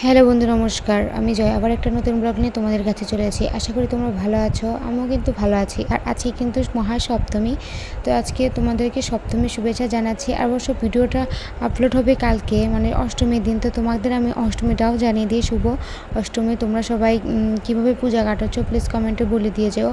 Hello বন্ধু, নমস্কার। আমি জয় আবার একটা নতুন ব্লগ নিয়ে তোমাদের কাছে চলে আসি। আশা করি তোমরা ভালো আছো। আমিও কিন্তু ভালো আছি। আর আজকে কিন্তু মহাসপ্তমী। তো আজকে তোমাদেরকে সপ্তমীর শুভেচ্ছা জানাচ্ছি। আর অবশ্য ভিডিওটা আপলোড হবে কালকে, মানে অষ্টমীর দিন। তো তোমাদের আমি অষ্টমীটাও জানিয়ে দিই, শুভ অষ্টমী। তোমরা সবাই কীভাবে পূজা কাটাচ্ছ প্লিজ কমেন্টে বলে দিয়ে যেও।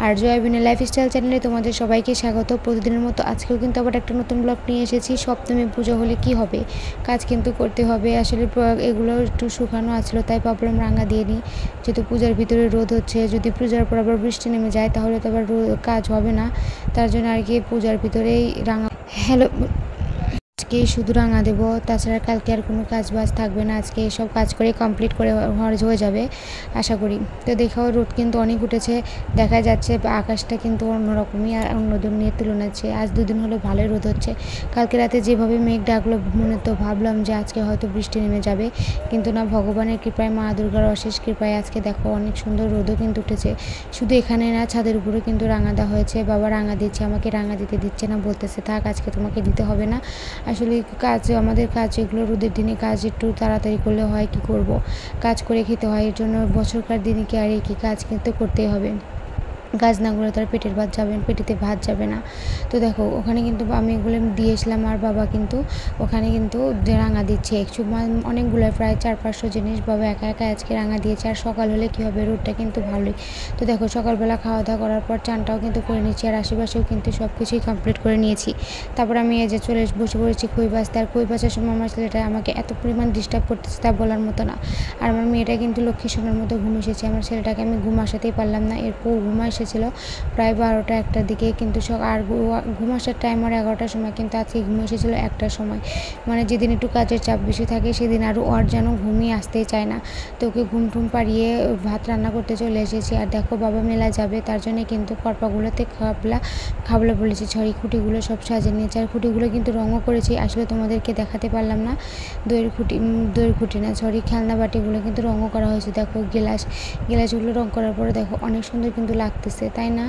আর জয় বিনা লাইফস্টাইল চ্যানেলে তোমাদের সবাইকে স্বাগত। প্রতিদিনের মতো আজকেও কিন্তু আবার একটা নতুন ব্লগ নিয়ে এসেছি। সপ্তমী পুজো হলে কি হবে, কাজ কিন্তু করতে হবে। আসলে এগুলো একটু শুকানো আছিল, তাই ভাবলাম রাঙা দিয়ে নিই, যেহেতু পূজার ভিতরে রোদ হচ্ছে। যদি পূজার পর আবার বৃষ্টি নেমে যায় তাহলে তো আবার কাজ হবে না। তার জন্য আর কি পূজার ভিতরেই রাঙা। হ্যালো, আজকে শুধু রাঙা দেবো, তাছাড়া কালকে আর কোনো কাজ বাজ থাকবে না। আজকে এসব কাজ করে কমপ্লিট করে হয়ে যাবে আশা করি। তো দেখাও রোদ কিন্তু অনেক উঠেছে, দেখা যাচ্ছে আকাশটা কিন্তু অন্যরকমই, আর অন্য দিনের তুলনায় আজ দুদিন হলো ভালোই রোদ হচ্ছে। কালকে রাতে যেভাবে মেঘ ডাকলো, মনে তো ভাবলাম যে আজকে হয়তো বৃষ্টি নেমে যাবে, কিন্তু না, ভগবানের কৃপায়, মা দুর্গার অশেষ কৃপায় আজকে দেখো অনেক সুন্দর রোদও কিন্তু উঠেছে। শুধু এখানে না, ছাদের উপরে কিন্তু রাঙা দেওয়া হয়েছে। বাবা রাঙা দিচ্ছে, আমাকে রাঙা দিতে দিচ্ছে না, বলতেছে থাক আজকে তোমাকে দিতে হবে না। আসলে কাজ, আমাদের কাজ এগুলো রোদের দিনে কাজ একটু তাড়াতাড়ি করলে হয়, কি করব, কাজ করে খেতে হয়। এর জন্য বছরকার দিনে কি আর কি, কাজ কিন্তু করতেই হবে। কাজ না করলে তার পেটেতে ভাত যাবে না। তো দেখো ওখানে কিন্তু আমি এগুলো দিয়ে এসলাম, আর বাবা কিন্তু ওখানে কিন্তু রাঙা দিচ্ছে একটু, অনেকগুলো প্রায় 400-500 জিনিস বাবা একা একা আজকে রাঙা দিয়েছে। আর সকাল হলে কী হবে, রোদটা কিন্তু ভালোই। তো দেখো সকালবেলা খাওয়া দাওয়া করার পর চানটাও কিন্তু করে নিচ্ছি, আর আশেপাশেও কিন্তু সব কিছুই কমপ্লিট করে নিয়েছি। তারপর আমি এই যে বসে পড়েছি খই বাজতে। আর খই বাজার সময় আমার ছেলেটা আমাকে এত পরিমাণ ডিস্টার্ব করতেছে তা বলার মতো না। আর আমার মেয়েটা কিন্তু লক্ষ্মী সোনার মতো ঘুম এসেছে। আমার ছেলেটাকে আমি ঘুম আসাতেই পারলাম না, এরপর ঘুম এসেছিল প্রায় 12টা-1টার দিকে, কিন্তু আর ঘুম আসার টাইম আর 11টার সময়, কিন্তু আজকে ঘুম এসেছিলো 1টার সময়। মানে যেদিন একটু কাজের চাপ বেশি থাকে সেদিন আরও ওর যেন ঘুমিয়ে আসতেই চায় না। তো ওকে ঘুম টুম পাড়িয়ে ভাত রান্না করতে চলে এসেছি। আর দেখো বাবা মেলা যাবে, তার জন্য কিন্তু করপাগুলোতে খাবলা বলেছি, ছড়ি খুঁটিগুলো সব সাজিয়ে নিয়েছি। আর খুঁটিগুলো কিন্তু রঙও করেছি, আসলে তোমাদেরকে দেখাতে পারলাম না। দইয়ের খুঁটি না, ছড়ি খেলনা বাটিগুলো কিন্তু রঙও করা হয়েছে। দেখো গ্লাসগুলো রঙ করার পরে দেখো অনেক সুন্দর কিন্তু লাগতেছে, তাই না?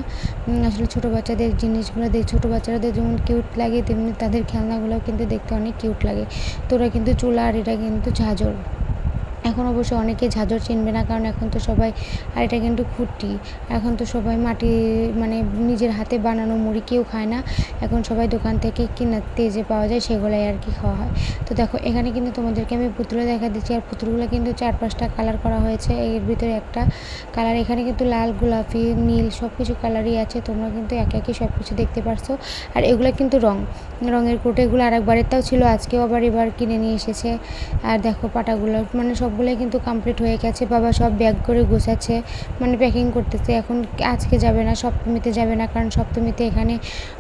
আসলে ছোটো বাচ্চাদের জিনিসগুলো ছোটো বাচ্চাদের যেমন কিউট লাগে, তেমনি তাদের খেলনাগুলোও কিন্তু দেখতে অনেক কিউট লাগে। তো ওরা কিন্তু চুলা, আর এটা কিন্তু ঝাঁঝর। এখন অবশ্য অনেকে ঝাঁঝর চিনবে না, কারণ এখন তো সবাই, আর এটা কিন্তু খুঁটি, এখন তো সবাই মাটি, মানে নিজের হাতে বানানো মুড়ি কেউ খায় না, এখন সবাই দোকান থেকে কিনাতে যে পাওয়া যায় সেগুলাই আর কি খাওয়া হয়। তো দেখো এখানে কিন্তু তোমাদেরকে আমি পুতুলে দেখা দিচ্ছি, আর পুতুলগুলো কিন্তু 4-5টা কালার করা হয়েছে। এর ভিতরে একটা কালার, এখানে কিন্তু লাল, গোলাপি, নীল সব কিছু কালারই আছে। তোমরা কিন্তু একে একে সব কিছু দেখতে পারছো। আর এগুলো কিন্তু রঙের কোটেগুলো আর একবারেরটাও ছিল, আজকেও এবার কিনে নিয়ে এসেছে। আর দেখো পাটাগুলো, মানে সবগুলোই কিন্তু কমপ্লিট হয়ে গেছে। বাবা সব ব্যাগ করে গোছাচ্ছে, মানে প্যাকিং করতেছে। এখন আজকে যাবে না, সপ্তমীতে যাবে না, কারণ সপ্তমীতে এখানে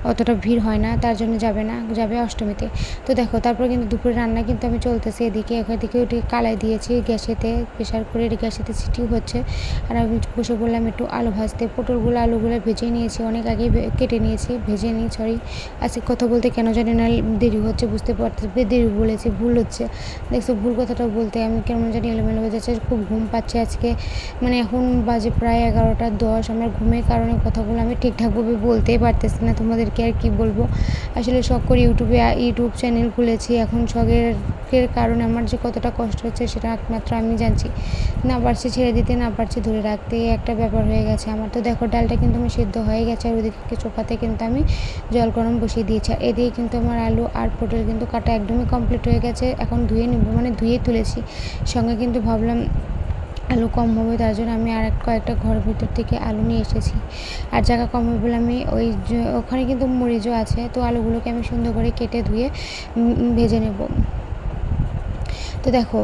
অতটা ভিড় হয় না, তার জন্য যাবে না, যাবে অষ্টমীতে। তো দেখো তারপর কিন্তু দুপুরে রান্না কিন্তু আমি চলতেছে এদিকে, এদিকে ওটি কালাই দিয়েছি গ্যাসেতে, প্রেশার করে গ্যাসেতে সিটিও হচ্ছে। আর আমি বসে বললাম একটু আলু ভাজতে। আলুগুলো ভেজে নিয়েছি, অনেক আগে কেটে নিয়েছি, ভেজে নিই। আজকে কথা বলতে কেন জানি না দেরি হচ্ছে, বুঝতে পারতেছি দেরি বলেছি, ভুল হচ্ছে। দেখছো ভুল কথাটা বলতে আমি কেমন জানি এলোমেলো হয়ে যাচ্ছে, খুব ঘুম পাচ্ছে আজকে। মানে এখন বাজে প্রায় 11টা 10, আমার ঘুমের কারণে কথাগুলো আমি ঠিকঠাকভাবে বলতেই পারতেছি না। তোমাদেরকে আর কি বলবো, আসলে শখ করে ইউটিউব চ্যানেল খুলেছি। এখন শখের কারণে আমার যে কতটা কষ্ট হচ্ছে সেটা একমাত্র আমি জানছি। না পারছি ছেড়ে দিতে, না পারছি ধরে রাখতে, একটা ব্যাপার হয়ে গেছে আমার। তো দেখো ডালটা কিন্তু আমি সিদ্ধ হয়ে গেছে, আর ওদিকে চোপাতে কিন্তু আমি জল গরম বসিয়ে দিয়েছি। আর এদিকে কিন্তু আমার আলু আর পটল কিন্তু কাটা একদমই কমপ্লিট হয়ে গেছে। এখন ধুয়ে নেব, মানে ধুয়ে তুলেছি। সঙ্গে কিন্তু ভাবলাম আলু কম হবে, তার জন্য আমি আর কয়েকটা ঘরের ভিতর থেকে আলু নিয়ে এসেছি। আর জায়গা কম হবে বলে আমি ওখানে কিন্তু মরিচও আছে, তো আলুগুলোকে আমি সুন্দর করে কেটে ধুয়ে ভেজে নেব। তো দেখো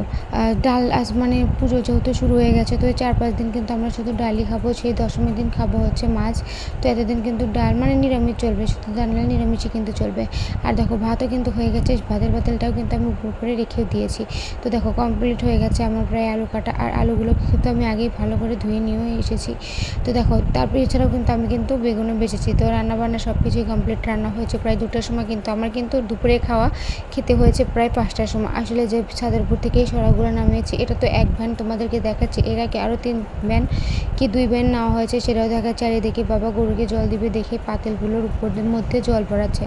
ডাল আজ, মানে পুজো যেহেতু শুরু হয়ে গেছে, তো এই 4-5 দিন কিন্তু আমরা শুধু ডালই খাবো। সেই দশমীর দিন খাবো হচ্ছে মাছ। তো এতদিন কিন্তু ডাল, মানে নিরামিষ চলবে, শুধু ডাল নিরামিষই কিন্তু চলবে। আর দেখো ভাতও কিন্তু হয়ে গেছে, ভাতের পাতিলটাও কিন্তু আমি উপর করে রেখেও দিয়েছি। তো দেখো কমপ্লিট হয়ে গেছে আমার প্রায় আলু কাটা। আর আলুগুলোকে কিন্তু আমি আগেই ভালো করে ধুয়ে নিয়েও এসেছি। তো দেখো তারপর এছাড়াও কিন্তু আমি কিন্তু বেগুনও বেঁচেছি। তো রান্নাবান্না সব কিছুই কমপ্লিট, রান্না হয়েছে প্রায় 2টার সময়, কিন্তু আমার কিন্তু দুপুরে খেতে হয়েছে প্রায় 5টার সময়। আসলে যে ছাদের উপর থেকেই সরাগুলো নামিয়েছি। এটা তো এক ভ্যান তোমাদেরকে দেখাচ্ছি, এর আগে আরও 3 ভ্যান কি 2 ভ্যান নেওয়া হয়েছে, সেটাও দেখাচ্ছে। আর এদিকে বাবা গরুকে জল দিবে দেখে পাতিলগুলোর উপরের মধ্যে জল পড়াচ্ছে।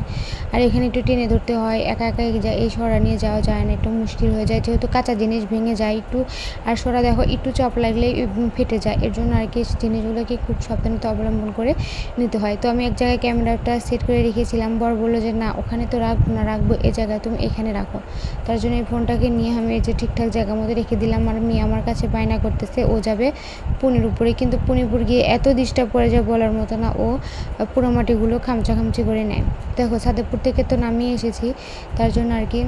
আর এখানে একটু টেনে ধরতে হয়, একা একা এই সরা নিয়ে যাওয়া যায় না, একটু মুশকিল হয়ে যায়, যেহেতু কাঁচা জিনিস ভেঙে যায় একটু। আর সরা দেখো একটু চাপ লাগলেই ফেটে যায়, এর জন্য আর কি জিনিসগুলোকে খুব সাবধানতা অবলম্বন করে নিতে হয়। তো আমি এক জায়গায় ক্যামেরাটা সেট করে রেখেছিলাম, বর বললো যে না ওখানে তো রাখবো না, রাখবো এই জায়গায়, তুমি এখানে রাখো। তার জন্য এই ফোনটাকে নিয়ে আমি এই যে ঠিকঠাক জায়গার মধ্যে রেখে দিলাম। আর মেয়ে আমার কাছে বায়না করতেছে ও যাবে পুনের উপরে, কিন্তু পুনিপুর গিয়ে এত ডিস্টার্ব করে যায় বলার মতো না, ও পোড়ামাটিগুলো খামচি করে নেয়। দেখো সাদেপুর থেকে তো নামিয়ে এসেছি, তার জন্য আর কি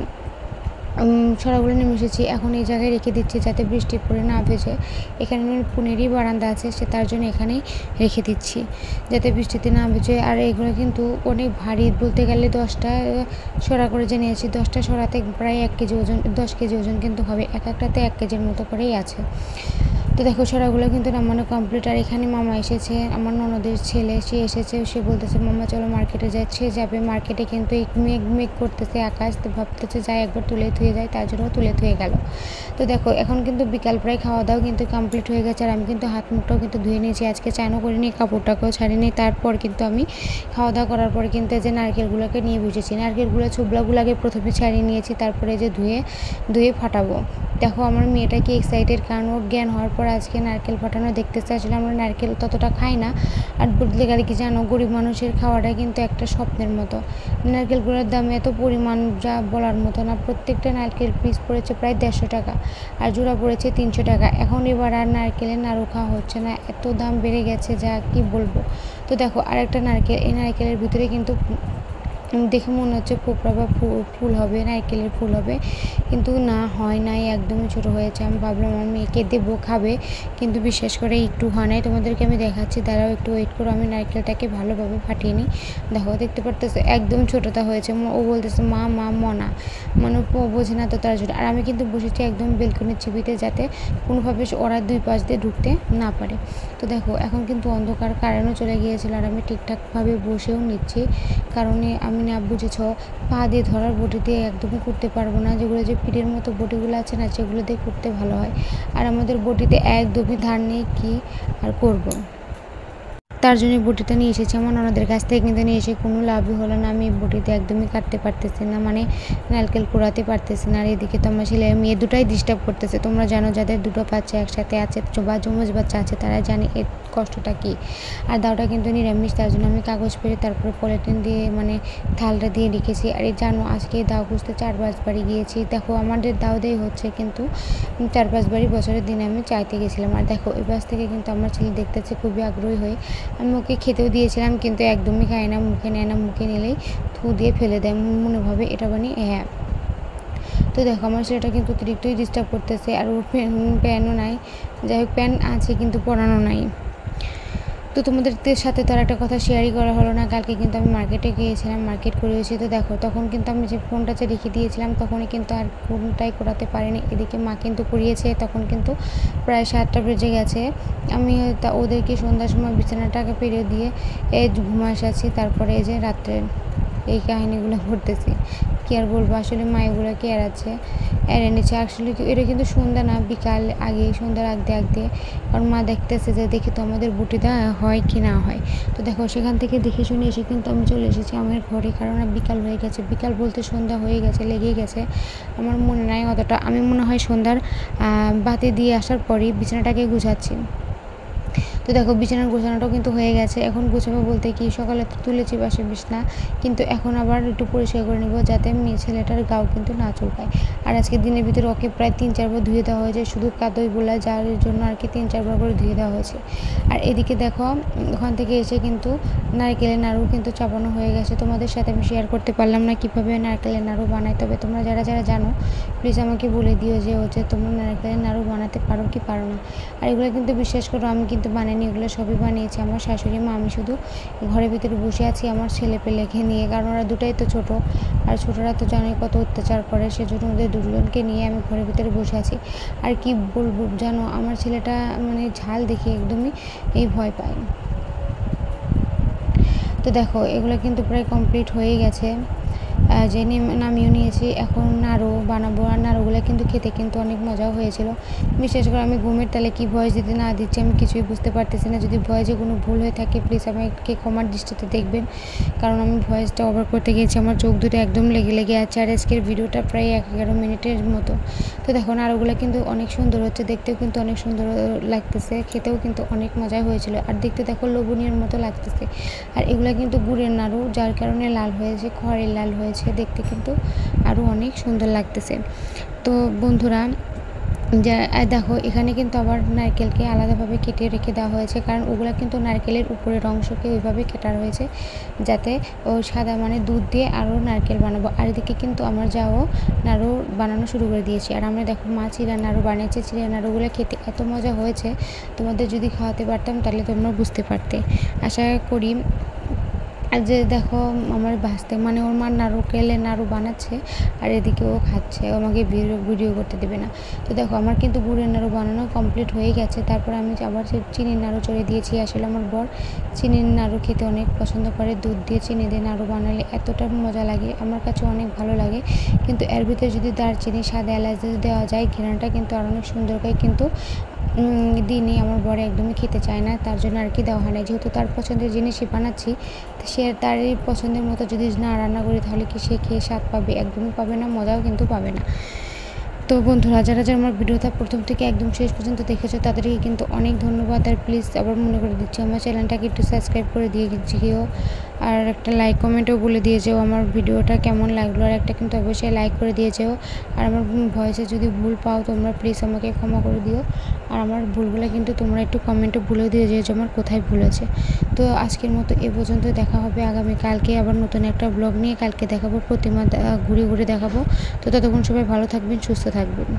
সরাগুলো নেমে এসেছি। এখন এই জায়গায় রেখে দিচ্ছি যাতে বৃষ্টি পড়ে না ভেজে। এখানে পুনেরই বারান্দা আছে, সে তার জন্য এখানেই রেখে দিচ্ছি যাতে বৃষ্টিতে না ভেজে। আর এগুলো কিন্তু অনেক ভারী, বলতে গেলে 10টা সরা করে যে নিয়েছি, 10টা সরাতে প্রায় 1 কেজি ওজন, 10 কেজি ওজন কিন্তু হবে, এক একটাতে 1 কেজির মতো করেই আছে। তো দেখো সরাগুলো কিন্তু নামানো কমপ্লিট। আর এখানে মামা এসেছে, আমার ননদের ছেলে, সে এসেছে, সে বলতেছে মামা চলো মার্কেটে যাই। সে যাবে মার্কেটে, কিন্তু এই মেঘ করতেছে আকাশ, তো ভাবতেছে যাই একবার তুলে থুয়ে যায়, তার জন্য তুলে থুয়ে গেল। তো দেখো এখন কিন্তু বিকাল প্রায়, খাওয়া দাওয়া কিন্তু কমপ্লিট হয়ে গেছে। আর আমি কিন্তু হাত মুখটাও কিন্তু ধুয়ে নিয়েছি, আজকে চানও করিনি, কাপড়টাকেও ছাড়িনি। তারপর কিন্তু আমি খাওয়া দাওয়া করার পর কিন্তু যে নারকেলগুলোকে নিয়ে বসেছি, নারকেলগুলো ছোবলাগুলোকে প্রথমে ছাড়িয়ে নিয়েছি, তারপরে যে ধুয়ে ফাটাবো। দেখো আমার মেয়েটা কি এক্সাইটেড, কারণ ওর জ্ঞান হওয়ার পর আজকে নারকেল ফাটানো দেখতেছে। আসলে আমরা নারকেল ততটা খাই না, আর বদলে গেলে কি জানো, গরিব মানুষের খাওয়াটা কিন্তু একটা স্বপ্নের মতো। নারকেলগুলোর দাম এত পরিমাণ যা বলার মতো না, প্রত্যেকটা নারকেল পিস পড়েছে প্রায় 150 টাকা, আর জোড়া পড়েছে 300 টাকা। এখন এবার আর নারকেলের নাড়ু খাওয়া হচ্ছে না, এত দাম বেড়ে গেছে যা কি বলবো। তো দেখো আরেকটা নারকেল, এই নারকেলের ভিতরে কিন্তু দেখে মনে হচ্ছে কোপড়া বা ফুল হবে, নারকেলের ফুল হবে, কিন্তু না হয় নাই, একদমই ছোটো হয়েছে। আমি ভাবলাম আমার মেয়েকে দেবো, খাবে, কিন্তু বিশেষ করে একটু হয় নাই। তোমাদেরকে আমি দেখাচ্ছি, দাঁড়াও একটু ওয়েট করো, আমি নারকেলটাকে ভালোভাবে ফাটিয়ে নিই। দেখো দেখতে পারতেছে একদম ছোটোটা হয়েছে। ও বলতেছে মা মনা, মানে ও বোঝে না তো, তার জন্য। আর আমি কিন্তু বসেছি একদম বেলকনির চিবিতে, যাতে কোনোভাবে ওরা 2 পাশ দিয়ে ঢুকতে না পারে। তো দেখো এখন কিন্তু অন্ধকার, কারেন্টও চলে গিয়েছিল, আর আমি ঠিকঠাকভাবে বসেও নিচ্ছি, কারণে আমি না বুঝেছ পা দিয়ে ধরার বটি দিয়ে একদমই করতে পারবো না, যেগুলো যে পিঠের মতো বটিগুলো আছে না, সেগুলো দিয়ে করতে ভালো হয়। আর আমাদের বটিতে একদমই ধার নেই, কি আর করব। তার জন্য বটিটা নিয়ে এসেছি আমার ননদের কাছ থেকে, কিন্তু নিয়ে এসে কোনো লাভই হলো না। আমি বটিতে একদমই কাটতে পারতেছি না, মানে নারকেল কুড়াতে পারতেছি না। আর এদিকে তো আমার ছেলে মেয়ে দুটাই ডিস্টার্ব করতেছে। তোমরা জানো যাদের 2টো বাচ্চা একসাথে আছে বা যমজ বাচ্চা আছে, তারা জানে এর কষ্টটা কী। আর দাওটা কিন্তু নিরামিষ, তার জন্য আমি কাগজ পেরে তারপরে পলিথিন দিয়ে মানে থালটা দিয়ে রেখেছি। আর এই জানো আজকে দাও খুঁজতে 4-5 বাড়ি গিয়েছি। দেখো আমাদের দাও দেই হচ্ছে, কিন্তু 4-5 বাড়ি বছরের দিনে আমি চাইতে গেছিলাম। আর দেখো এই পাশ থেকে কিন্তু আমার ছেলে দেখতেছে খুবই আগ্রহী হয়ে। আমি ওকে খেতেও দিয়েছিলাম, কিন্তু একদমই খায় না, মুখে নেয় না, মুখে নিলেই থু দিয়ে ফেলে দেয়, মনে ভাবে এটা বানিয়ে হ্যাঁ। তো দেখো আমার ছেলেটা কিন্তু অতিরিক্তই ডিস্টার্ব করতেছে। আর ওর প্যানও নাই, যাই হোক প্যান আছে কিন্তু পরানো নাই। তো তোমাদের সাথে তো আর একটা কথা শেয়ারই করা হলো না, কালকে কিন্তু আমি মার্কেটে গিয়েছিলাম, মার্কেট করেছি। তো দেখো তখন কিন্তু আমি যে ফোনটা যে রেখে দিয়েছিলাম, তখনই কিন্তু আর ফোনটাই করাতে পারিনি। এদিকে মা কিন্তু করিয়েছে, তখন কিন্তু প্রায় 7টা বেজে গেছে। আমি ওদেরকে সন্ধ্যার সময় বিছানাটাকে পেরিয়ে দিয়ে ঘুমা এসেছি। তারপরে এই যে রাত্রে এই কাহিনিগুলো ঘটতেছি, কী আর বলবো। আসলে মা এগুলোকে এড়ে নিচ্ছে। আসলে এটা কিন্তু সন্ধ্যা না, বিকাল আগে, সন্ধ্যার আগে, কারণ মা দেখতেছে যে দেখি তো আমাদের বুটিটা হয় কি না হয়। তো দেখো সেখান থেকে দেখে শুনে এসে কিন্তু আমি চলে এসেছি আমার ঘরে, কারণ বিকাল হয়ে গেছে। বিকাল বলতে সন্ধ্যা হয়ে গেছে, লেগেই গেছে। আমার মনে নাই অতটা, আমি মনে হয় সন্ধ্যার বাতি দিয়ে আসার পরেই বিছানাটাকে গুছাচ্ছি। তো দেখো বিছানার গোছানোটাও কিন্তু হয়ে গেছে। এখন গুছাবো বলতে কি, সকালে তো তুলেছি বাসে বিছনা, কিন্তু এখন আবার একটু পরিষ্কার করে নেবো, যাতে মেয়ে ছেলেটার গাও কিন্তু না চুলকায়। আর আজকে দিনের ভিতরে ওকে প্রায় 3-4 বার ধুয়ে দেওয়া হয়েছে, শুধু কাদই বলা যার জন্য আর কি 3-4 বার করে ধুয়ে দেওয়া হয়েছে। আর এদিকে দেখো ওখান থেকে এসে কিন্তু নারকেলের নাড়ু কিন্তু চাপানো হয়ে গেছে। তোমাদের সাথে আমি শেয়ার করতে পারলাম না কীভাবে নারকেলের নাড়ু বানাই, তবে তোমরা যারা জানো প্লিজ আমাকে বলে দিও যে তোমরা নারকেলের নাড়ু বানাতে পারো কি পারো না। আর এগুলো কিন্তু বিশ্বাস করো আমি কিন্তু বানাইনি, এগুলো সবই বানিয়েছে আমার শাশুড়ি মা। আমি শুধু ঘরের ভিতরে বসে আছি আমার ছেলে পেলেকে নিয়ে, কারণ ওরা দুটাই তো ছোটো, আর ছোটরা তো জানোই কত অত্যাচার করে, সেজন্য ওদের দুজনকে নিয়ে আমি ঘরের ভিতরে বসে আছি। আর কি বলবো জানো, আমার ছেলেটা মানে ঝাল দেখে একদমই ভয় পায়। তো দেখো এগুলো কিন্তু প্রায় কমপ্লিট হয়ে গেছে। যে নামিয়ে নিয়েছি। এখন নাড়ু বানাবো, আর নাড়ুগুলো কিন্তু খেতে কিন্তু অনেক মজাও হয়েছিল। বিশেষ করে আমি ঘুমের তালে কি ভয়েস দিতে না দিচ্ছি আমি কিছুই বুঝতে পারতেছি না। যদি ভয়েসে কোনো ভুল হয়ে থাকে প্লিজ আমাকে ক্ষমার দৃষ্টিতে দেখবেন, কারণ আমি ভয়েসটা ওভার করতে গিয়েছি, আমার চোখ দুটো একদম লেগে লেগে আছে। আর আজকের ভিডিওটা প্রায় 11 মিনিটের মতো। তো দেখো নাড়ুগুলো কিন্তু অনেক সুন্দর হচ্ছে, দেখতেও কিন্তু অনেক সুন্দর লাগতেছে, খেতেও কিন্তু অনেক মজা হয়েছিল, আর দেখতে দেখো লোভনীয় মতো লাগতেছে। আর এগুলো কিন্তু গুড়ের নাড়ু, যার কারণে লাল হয়েছে, খড়ের লাল হয়েছে, দেখতে কিন্তু আরও অনেক সুন্দর লাগতেছে। তো বন্ধুরা দেখো এখানে কিন্তু আবার নারকেলকে আলাদাভাবে কেটে রেখে দেওয়া হয়েছে, কারণ ওগুলো কিন্তু নারকেলের উপরের অংশকে ওইভাবে কাটা রয়েছে যাতে ও সাদা মানে দুধ দিয়ে আরও নারকেল বানাবো। আর এদিকে কিন্তু আমরা যাও নাড়ু বানানো শুরু করে দিয়েছি। আর আমরা দেখো মা চিড়া নাড়ু বানিয়েছে, চিড়া নাড়ুগুলো খেতে এত মজা হয়েছে, তোমাদের যদি খাওয়াতে পারতাম তাহলে তোমরা বুঝতে পারতে। আশা করি। আর যে দেখো আমার ভাসতে মানে ওর মা নারকেলের নাড়ু বানাচ্ছে, আর এদিকে ও খাচ্ছে, আমাকে ভিডিও করতে দেবে না। তো দেখো আমার কিন্তু গুড়ের নাড়ু বানানো কমপ্লিট হয়ে গেছে। তারপর আমি আবার চিনির নাড়ু চড়ে দিয়েছি। আসলে আমার বর চিনির নাড়ু খেতে অনেক পছন্দ করে, দুধ দিয়ে চিনি দিয়ে নাড়ু বানালে এতটা মজা লাগে, আমার কাছে অনেক ভালো লাগে। কিন্তু এর ভিতরে যদি দারচিনি সাদা এলাচ দেওয়া যায় ঘ্রাণটা কিন্তু আর অনেক সুন্দর হয়, কিন্তু দিনই আমার বর একদমই খেতে চায় না, তার জন্য আর কি দেওয়া হয় না। যেহেতু তার পছন্দের জিনিসই বানাচ্ছি, তো সে তারই পছন্দের মতো যদি না রান্না করি তাহলে কি সে খেয়ে স্বাদ পাবে? একদমই পাবে না, মজাও কিন্তু পাবে না। তো বন্ধুরা যারা যারা আমার ভিডিওটা প্রথম থেকে একদম শেষ পর্যন্ত দেখেছো তাদেরকে কিন্তু অনেক ধন্যবাদ। আর প্লিজ আবার মনে করে দিচ্ছি আমার চ্যানেলটাকে একটু সাবস্ক্রাইব করে দিয়ে যেও, আর একটা লাইক কমেন্টও বলে দিয়ে যেও আমার ভিডিওটা কেমন লাগলো, আর একটা কিন্তু অবশ্যই লাইক করে দিয়ে যেও। আর আমার ভয়েসে যদি ভুল পাও তোমরা প্লিজ আমাকে ক্ষমা করে দিও, আর আমার ভুলগুলো কিন্তু তোমরা একটু কমেন্টে বলে দিয়ে যেও যে আমার কোথায় ভুল আছে। তো আজকের মতো এ পর্যন্ত, দেখা হবে আগামীকালকে আবার নতুন একটা ব্লগ নিয়ে। কালকে দেখাবো প্রতিমা ঘুরে ঘুরে দেখাবো। তো ততক্ষণ সবাই ভালো থাকবেন, সুস্থ থাকবেন।